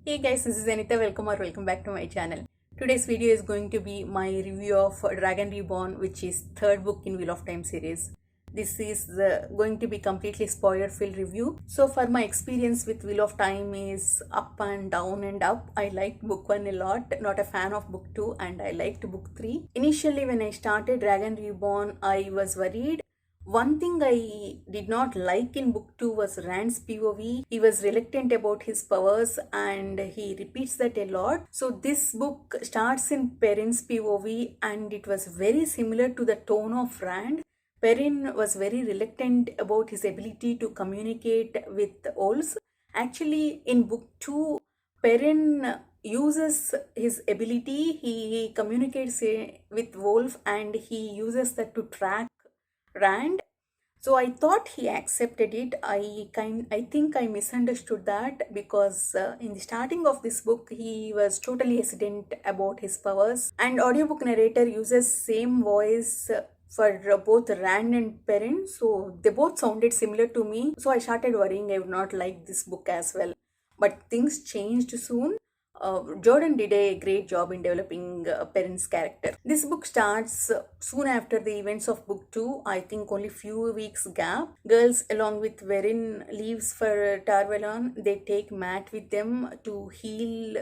Hey guys, this is Anita. Welcome back to my channel. Today's video is going to be my review of Dragon Reborn, which is third book in Wheel of Time series. This is going to be completely spoiler-filled review. So for my experience with Wheel of Time is up and down and up. I liked book 1 a lot, not a fan of book 2, and I liked book 3. Initially when I started Dragon Reborn, I was worried. One thing I did not like in book 2 was Rand's POV. He was reluctant about his powers and he repeats that a lot. So this book starts in Perrin's POV and it was very similar to the tone of Rand. Perrin was very reluctant about his ability to communicate with wolves. Actually, in book 2, Perrin uses his ability. He communicates with wolf and he uses that to track Rand. So I thought he accepted it. I think I misunderstood that because in the starting of this book he was totally hesitant about his powers, and audiobook narrator uses same voice for both Rand and Perrin, so they both sounded similar to me. So I started worrying I would not like this book as well. But things changed soon. Jordan did a great job in developing Perrin's character. This book starts soon after the events of book 2, I think only few weeks gap. Girls along with Verin leaves for Tarvalon. They take Matt with them to heal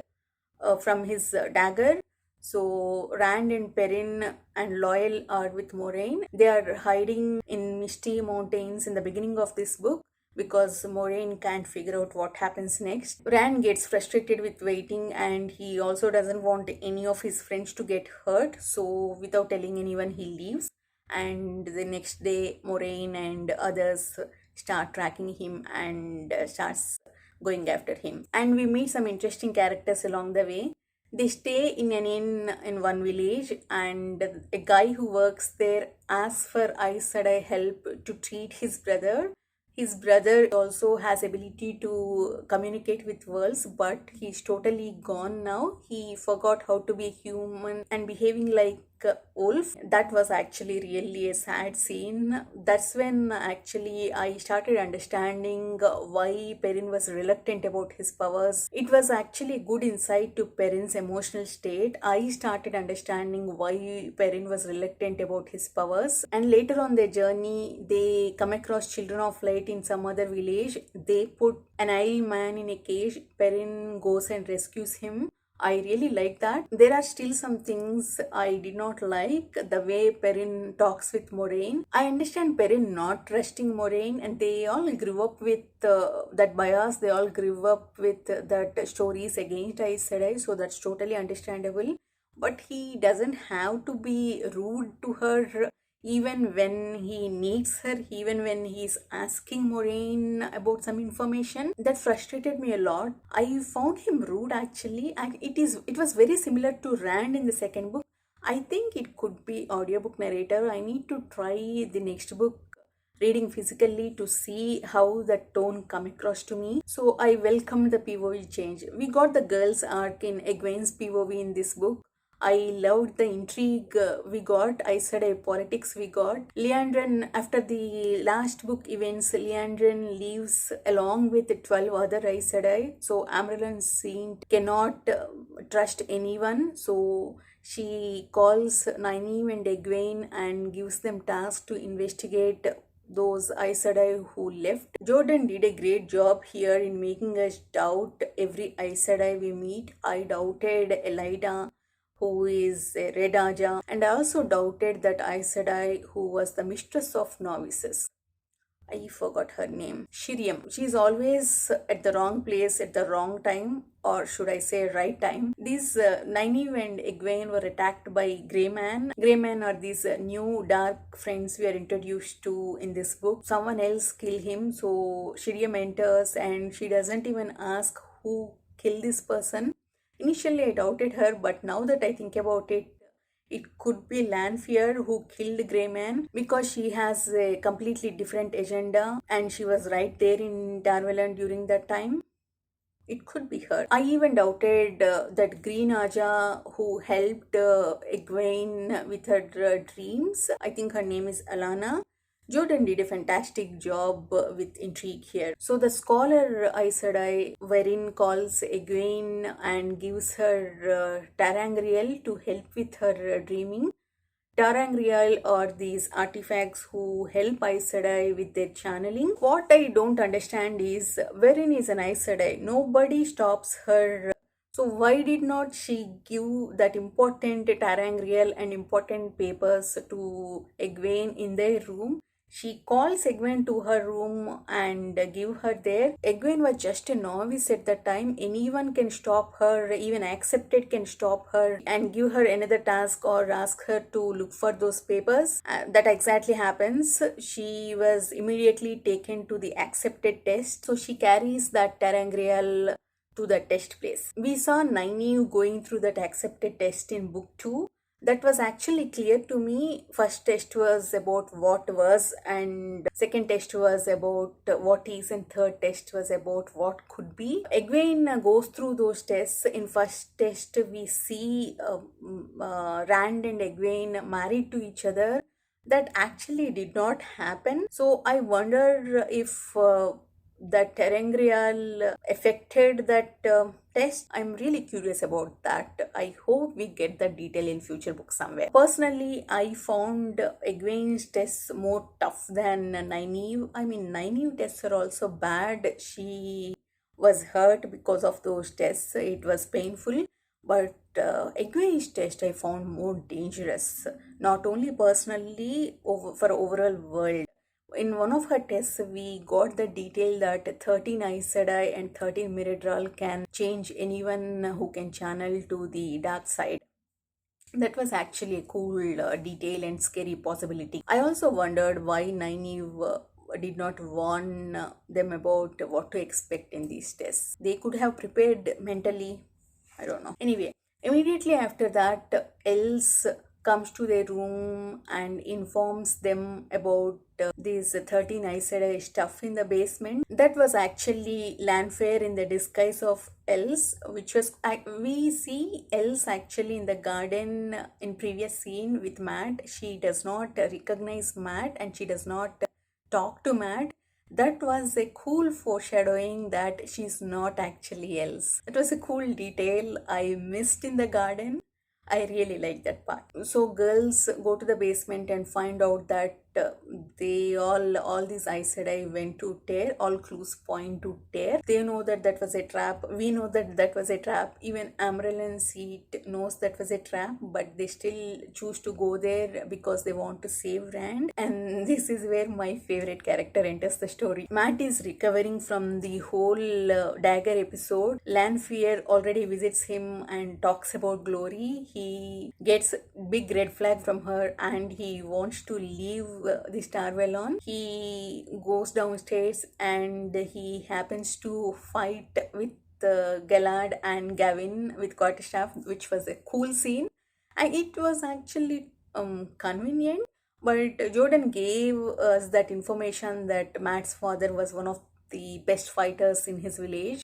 from his dagger. So Rand and Perrin and Loyal are with Moraine. They are hiding in Misty Mountains in the beginning of this book because Moraine can't figure out what happens next. Rand gets frustrated with waiting and he also doesn't want any of his friends to get hurt. So without telling anyone, he leaves. And the next day, Moraine and others start tracking him and starts going after him. And we meet some interesting characters along the way. They stay in an inn in one village and a guy who works there asks for Aes Sedai help to treat his brother. His brother also has ability to communicate with worlds, but he's totally gone now. He forgot how to be human and behaving like a wolf. That was actually really a sad scene. That's when actually I started understanding why Perrin was reluctant about his powers. It was actually good insight to Perrin's emotional state. I started understanding why Perrin was reluctant about his powers. And later on their journey, they come across Children of Light in some other village. They put an ill man in a cage. Perrin goes and rescues him. I really like that. There are still some things I did not like. The way Perrin talks with Moraine. I understand Perrin not trusting Moraine, and they all grew up with that bias. They all grew up with that stories against Aes Sedai, so that's totally understandable. But he doesn't have to be rude to her even when he needs her, even when he's asking Moraine about some information. That frustrated me a lot. I found him rude actually, and it was very similar to Rand in the second book. I think it could be audiobook narrator. I need to try the next book reading physically to see how the tone come across to me. So I welcomed the POV change. We got the girls arc in Egwene's POV in this book. I loved the intrigue we got. I said a politics we got. Liandrin, after the last book events, Liandrin leaves along with 12 other Aes Sedai. So Amyrlin Saint cannot trust anyone. So she calls Nynaeve and Egwene and gives them tasks to investigate those Aes Sedai who left. Jordan did a great job here in making us doubt every Aes Sedai we meet. I doubted Elida, who is a Red Aja, and I also doubted that Aes Sedai, who was the mistress of novices. I forgot her name. Shiriam. She's always at the wrong place at the wrong time, or should I say right time. These Nynaeve and Egwene were attacked by Greyman. Greyman are these new dark friends we are introduced to in this book. Someone else killed him, so Shiriam enters and she doesn't even ask who killed this person. Initially, I doubted her, but now that I think about it, it could be Lanfear who killed Greyman because she has a completely different agenda and she was right there in Darwellan during that time. It could be her. I even doubted that Green Aja who helped Egwene with her dreams. I think her name is Alana. Jordan did a fantastic job with intrigue here. So the scholar Aes Sedai, wherein calls Egwene and gives her Tarangriel to help with her dreaming. Tarangriel are these artifacts who help Aes Sedai with their channeling. What I don't understand is, wherein is an Aes Sedai? Nobody stops her. So why did not she give that important Tarangriel and important papers to Egwene in their room? She calls Egwene to her room and give her there. Egwene was just a novice at the time. Anyone can stop her, even accepted can stop her and give her another task or ask her to look for those papers. That exactly happens. She was immediately taken to the accepted test. So she carries that Tarangriel to the test place. We saw Nynaeve going through that accepted test in book 2. That was actually clear to me. First test was about what was, and second test was about what is, and third test was about what could be. Egwene goes through those tests. In first test, we see Rand and Egwene married to each other. That actually did not happen. So I wonder if that Terengrial affected that test. I'm really curious about that. I hope we get that detail in future books somewhere. Personally, I found Egwene's tests more tough than Nynaeve. I mean, Nynaeve tests are also bad. She was hurt because of those tests. It was painful. But Egwene's test I found more dangerous. Not only personally, for overall world. In one of her tests, we got the detail that 13 Aes Sedai and 13 Miradral can change anyone who can channel to the dark side. That was actually a cool detail and scary possibility. I also wondered why Nynaeve did not warn them about what to expect in these tests. They could have prepared mentally. I don't know. Anyway, immediately after that, Els comes to their room and informs them about these 13 Aes Sedai stuff in the basement. That was actually Lanfear in the disguise of Els, which was, we see Els actually in the garden in previous scene with Matt. She does not recognize Matt and she does not talk to Matt. That was a cool foreshadowing that she's not actually Els. It was a cool detail I missed in the garden. I really like that part. So girls go to the basement and find out that they all these Aes Sedai went to Tear. All clues point to Tear. They know that that was a trap. We know that that was a trap. Even Amyrlin Seat knows that was a trap, but they still choose to go there because they want to save Rand. And this is where my favorite character enters the story. Matt is recovering from the whole dagger episode. Lanfear already visits him and talks about Glory. He gets big red flag from her and he wants to leave the Starvellon. He goes downstairs and he happens to fight with Gallard and Gavin with quarterstaff, which was a cool scene. And it was actually convenient, but Jordan gave us that information that Matt's father was one of the best fighters in his village,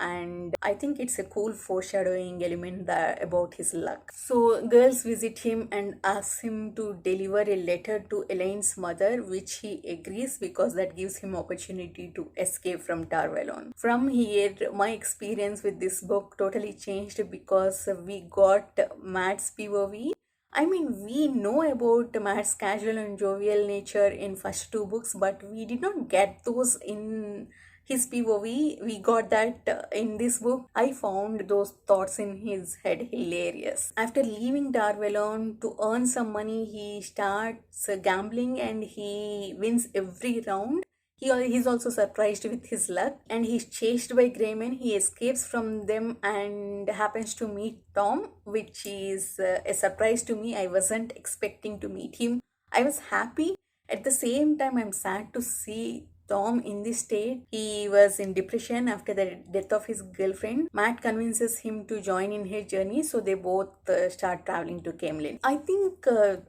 and I think it's a cool foreshadowing element that about his luck. So girls visit him and ask him to deliver a letter to Elaine's mother, which he agrees because that gives him opportunity to escape from Tarvallon. From here, my experience with this book totally changed because we got Matt's POV. I mean, we know about Matt's casual and jovial nature in first two books, but we did not get those in his POV. We got that in this book. I found those thoughts in his head hilarious. After leaving Tarvallon to earn some money, he starts gambling and he wins every round. He's also surprised with his luck and he's chased by Greymen. He escapes from them and happens to meet Tom, which is a surprise to me. I wasn't expecting to meet him. I was happy. At the same time, I'm sad to see Tom in this state. He was in depression after the death of his girlfriend. Matt convinces him to join in his journey, so they both start traveling to Camelin. I think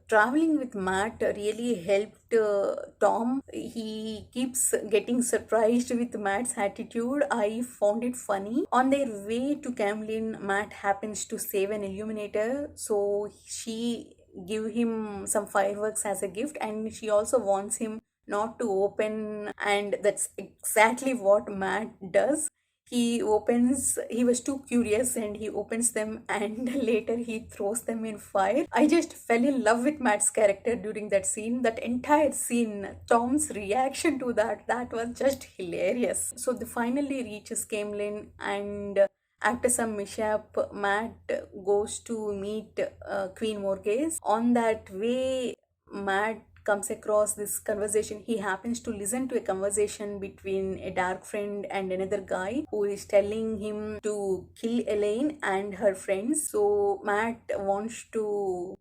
traveling with Matt really helped Tom. He keeps getting surprised with Matt's attitude. I found it funny. On their way to Camelin, Matt happens to save an illuminator, so she give him some fireworks as a gift, and she also wants him not to open, and that's exactly what Matt does. He was too curious and he opens them, and later he throws them in fire. I just fell in love with Matt's character during that scene. That entire scene, Tom's reaction to that was just hilarious. So they finally reaches Camelin, and after some mishap, Matt goes to meet Queen Morghese. On that way, Matt comes across this conversation. He happens to listen to a conversation between a dark friend and another guy who is telling him to kill Elaine and her friends. So Matt wants to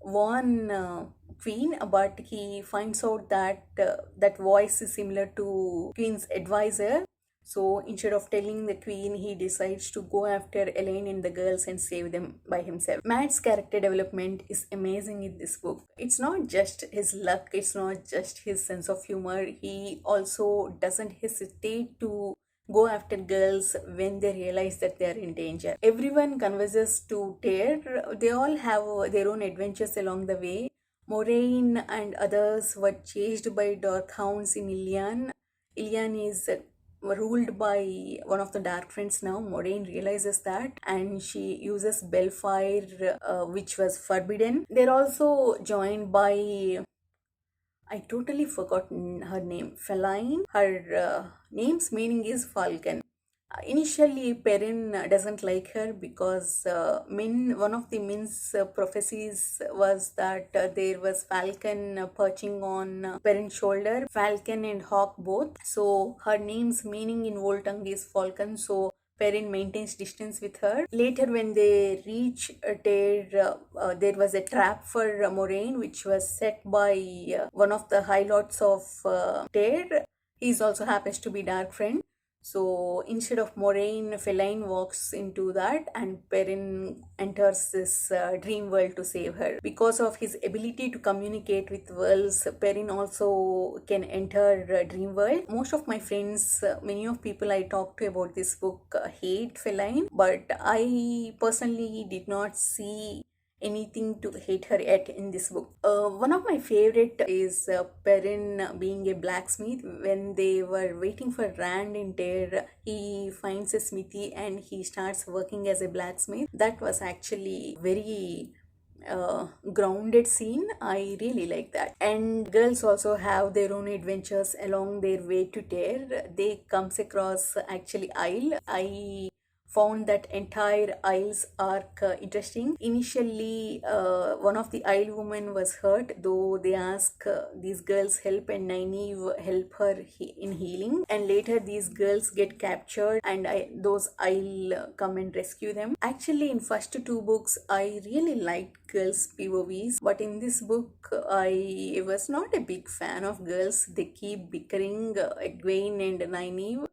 warn Queen, but he finds out that that voice is similar to Queen's advisor. So instead of telling the Queen, he decides to go after Elaine and the girls and save them by himself. Matt's character development is amazing in this book. It's not just his luck, it's not just his sense of humor. He also doesn't hesitate to go after girls when they realize that they are in danger. Everyone converses to Tear. They all have their own adventures along the way. Moraine and others were chased by dark hounds in Ilian. Ilian is ruled by one of the dark friends now. Moraine realizes that, and she uses Bellfire, which was forbidden. They're also joined by, I totally forgotten her name. Feline. Her name's meaning is falcon. Initially, Perrin doesn't like her because one of the Min's prophecies was that there was falcon perching on Perrin's shoulder, falcon and hawk both. So her name's meaning in old tongue is falcon. So Perrin maintains distance with her. Later, when they reach Tear, there was a trap for Moraine, which was set by one of the High Lords of Tear. He also happens to be dark friend. So instead of Moraine, Feline walks into that, and Perrin enters this dream world to save her. Because of his ability to communicate with worlds, Perrin also can enter dream world. Most of my friends, many of people I talk to about this book hate Feline, but I personally did not see anything to hate her yet in this book. One of my favorite is Perrin being a blacksmith. When they were waiting for Rand in Tear, he finds a smithy and he starts working as a blacksmith. That was actually very grounded scene. I really like that. And girls also have their own adventures along their way to Tear. They comes across actually Isle. I found that entire Isle's arc interesting. Initially, one of the Isle women was hurt, though they ask these girls help, and Nynaeve help her in healing. And later, these girls get captured, and those Isle come and rescue them. Actually, in first two books, I really liked girls' POVs, but in this book, I was not a big fan of girls. They keep bickering, Egwene and Nynaeve.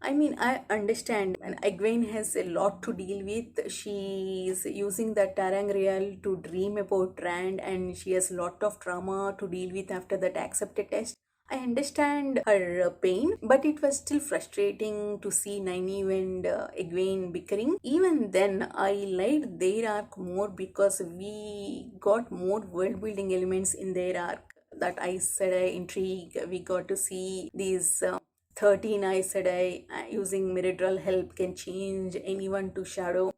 I mean, I understand, and Egwene has a lot to deal with. She is using the ter'angreal to dream about Rand, and she has a lot of trauma to deal with after that accepted test. I understand her pain, but it was still frustrating to see Nynaeve and Egwene bickering. Even then, I liked their arc more because we got more world building elements in their arc. That Aes Sedai intrigue, we got to see these 13 Aes Sedai using Miradral help can change anyone to shadow,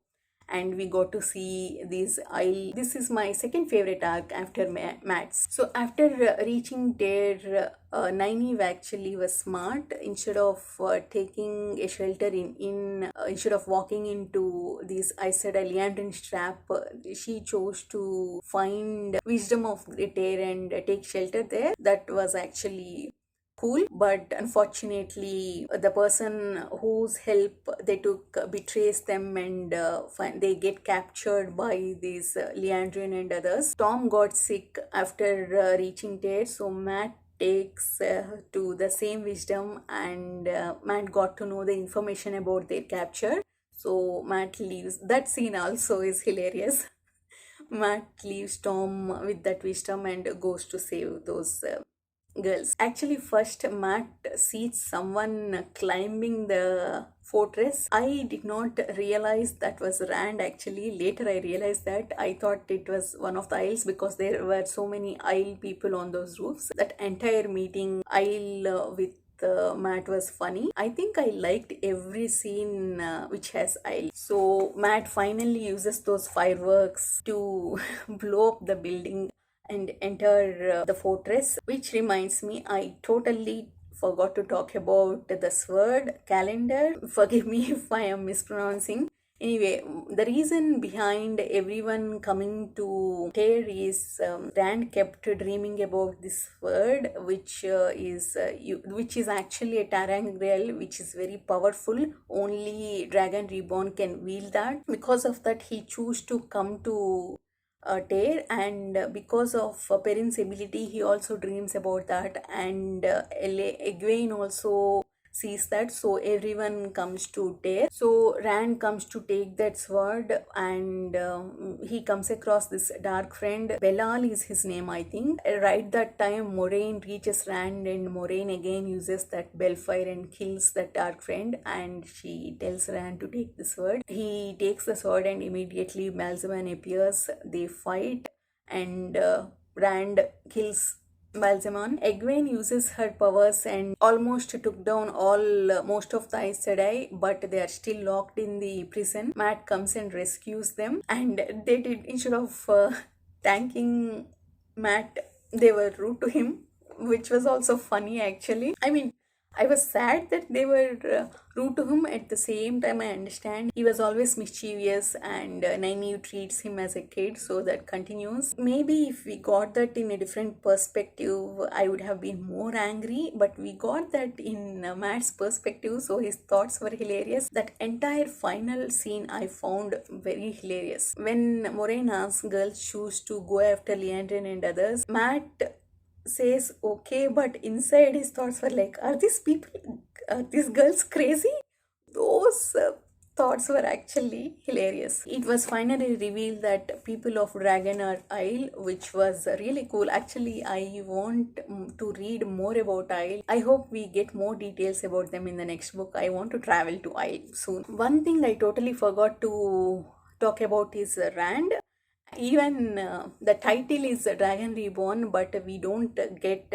and we got to see these Isle. This is my second favorite arc after Matt's. So after reaching Tear, Nynaeve actually was smart. Instead of taking a shelter instead of walking into these Aes Sedai Liandrin's trap, she chose to find wisdom of Tear and take shelter there. That was actually cool, but unfortunately the person whose help they took betrays them, and they get captured by these Liandrin and others. Tom got sick after reaching Tear, so Matt takes to the same wisdom, and Matt got to know the information about their capture. So Matt leaves. That scene also is hilarious. Matt leaves Tom with that wisdom and goes to save those girls. Actually, first Matt sees someone climbing the fortress. I did not realize that was Rand actually. Later I realized that. I thought it was one of the aisles because there were so many aisle people on those roofs. That entire meeting aisle with Matt was funny. I think I liked every scene which has aisle. So Matt finally uses those fireworks to blow up the building and enter the fortress. Which reminds me, I totally forgot to talk about the sword calendar. Forgive me if I am mispronouncing. Anyway, the reason behind everyone coming to Tear is Rand kept dreaming about this word, which which is actually a Tarangriel, which is very powerful. Only Dragon Reborn can wield that. Because of that, he chose to come to Tear, and because of Perrin's ability, he also dreams about that, and Egwene also sees that, so everyone comes to Tear. So Rand comes to take that sword, and he comes across this dark friend. Belal is his name, I think. Right that time, Moraine reaches Rand, and Moraine again uses that Bellfire and kills that dark friend, and she tells Rand to take the sword. He takes the sword, and immediately Malzaban appears. They fight, and Rand kills Balsamon. Egwene uses her powers and almost took down most of the Aes Sedai, but they are still locked in the prison. Matt comes and rescues them, and they did, instead of thanking Matt, they were rude to him, which was also funny actually. I mean, I was sad that they were rude to him. At the same time, I understand he was always mischievous, and Nynaeve treats him as a kid, so that continues. Maybe if we got that in a different perspective, I would have been more angry, but we got that in Matt's perspective, so his thoughts were hilarious. That entire final scene I found very hilarious. When Moraine asks girls choose to go after Leandrin and others, Matt says okay, but inside his thoughts were like, are these girls crazy? Those thoughts were actually hilarious. It was finally revealed that people of Dragon are Isle, which was really cool. Actually, I want to read more about Isle. I hope we get more details about them in the next book. I want to travel to Isle soon. One thing I totally forgot to talk about is Rand. Even the title is Dragon Reborn, but we don't get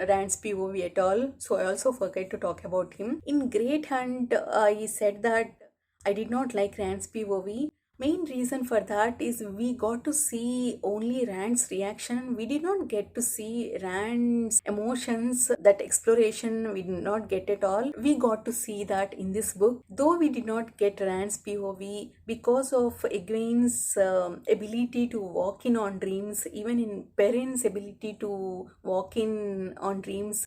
Rand's POV at all. So I also forget to talk about him. In Great Hunt, I said that I did not like Rand's POV. Main reason for that is we got to see only Rand's reaction. We did not get to see Rand's emotions. That exploration we did not get at all. We got to see that in this book. Though we did not get Rand's POV because of Egwene's ability to walk in on dreams, even in Perrin's ability to walk in on dreams,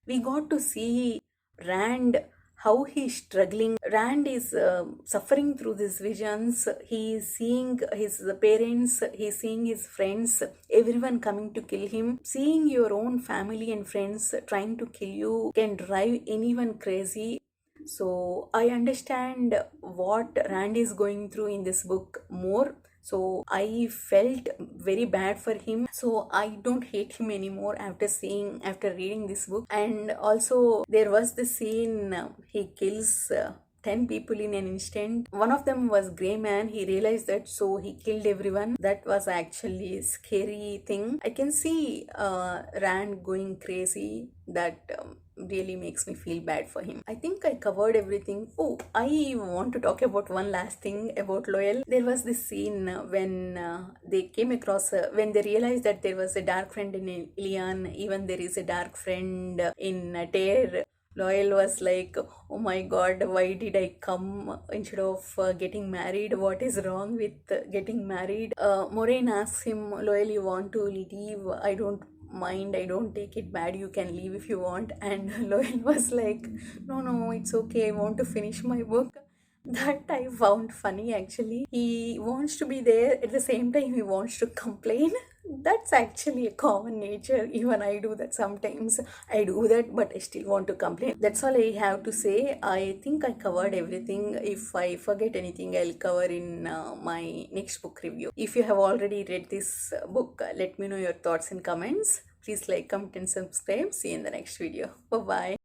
we got to see Rand, how he's struggling. Rand is suffering through these visions. He is seeing his parents, he's seeing his friends, everyone coming to kill him. Seeing your own family and friends trying to kill you can drive anyone crazy. So I understand what Rand is going through in this book more. So I felt very bad for him. So I don't hate him anymore after reading this book. And also there was the scene he kills 10 people in an instant. One of them was Grey Man. He realized that, so he killed everyone. That was actually a scary thing. I can see Rand going crazy. That really makes me feel bad for him. I think I covered everything. Oh, I want to talk about one last thing about Loyal. There was this scene when they came across, when they realized that there was a dark friend in Ilian, even there is a dark friend in Tear. Loyal was like, oh my god, why did I come instead of getting married? What is wrong with getting married? Moraine asks him, Loyal, you want to leave? I don't mind, I don't take it bad, you can leave if you want. And Loyal was like, no, it's okay, I want to finish my book. That I found funny actually. He wants to be there, at the same time he wants to complain. That's actually a common nature. Even I do that sometimes. I do that, but I still want to complain. That's all I have to say. I think I covered everything. If I forget anything, I'll cover in my next book review. If you have already read this book, let me know your thoughts in comments. Please like, comment and subscribe. See you in the next video. Bye bye.